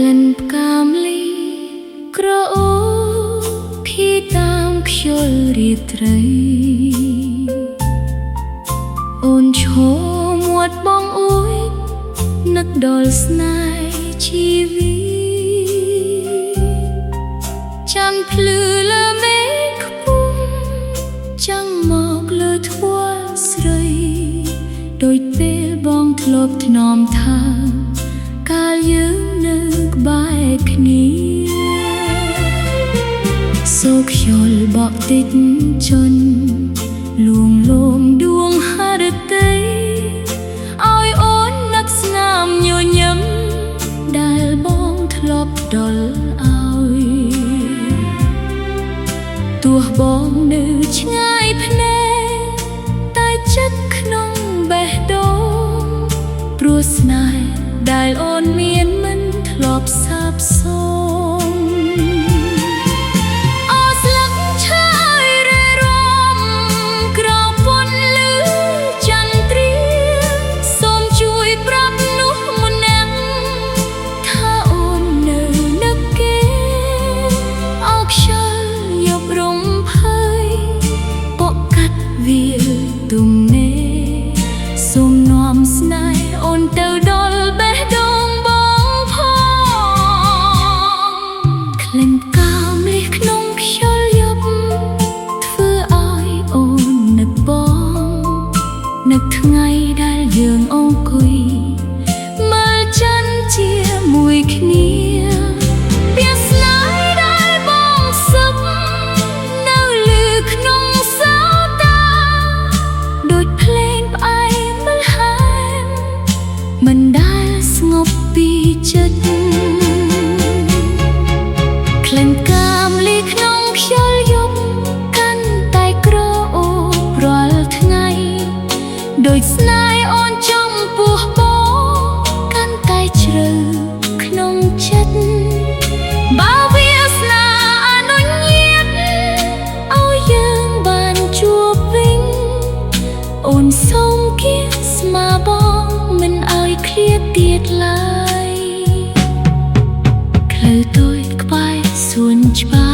ក្លិនផ្កាមលីក្រអូបភីតាមខ្យល់រាត្រីអូនឈរមាត់បងអួយនឹកដល់ស្នេហ៍ជីវិតច័ន្ទភ្លឺលើមេឃខ្ពស់ចាំងមកលើថ្ពាល់ស្រីដូចពេលបងធ្លាប់ថ្នមថាកាលយើងនៅក្បែរគ្នាសូខ្យល់បក់តិចជន់លួងលោមដួងហរតីឲ្យអូននឹកស្នាមញញឹមដែលបងធ្លាប់ដល់ឲ្យទោះបងនៅឆ្ងាយភ្នែកតែចិត្តក្នុងបេះដូងព្រោះស្នេហ៍ដែលអូនមានមិនធ្លាប់សាបសូន្យអូស្លឹកឈើរេរាំក្រពន់លឺចន្ទ្រាសូមជួយប្រាប់នោះម្នាក់ថាអូននៅនឹកគេអោខ្យល់យប់រំភើយពកកាត់វាទំនេរសូមនាំស្នេហ៍អូនទៅដល់បេះដូងបងផងក្លិនផ្កាម្លិះក្នុងខ្យល់យប់ធ្វើឲ្យអូននឹកបងនឹកថ្ងៃដែលយើងអង្គុយមើលច័ន្ទជាមួយគ្នាពាក្យស្នេហ៍ដែលបងសឹកនៅលឺក្នុងសោតាដូចភ្លេងផ្អែមម្លហែមមិនដែលស្ងប់ពីចិត្តក្លិនផ្កាម្លិះក្នុងខ្យល់យប់កាន់តែក្រអូបរាល់ថ្ងៃដូចស្នេហ៍អូនចំពោះបងកាន់តែជ្រៅក្នុងចិត្តបើវាសនាអនុញ្ញាតឲ្យយើងបានជួបវិញអូនសូមគៀស្មាបងមិនឲ្យឃ្លាតទៀតឡើយផ្លូវតូចក្បែរសួនច្បារ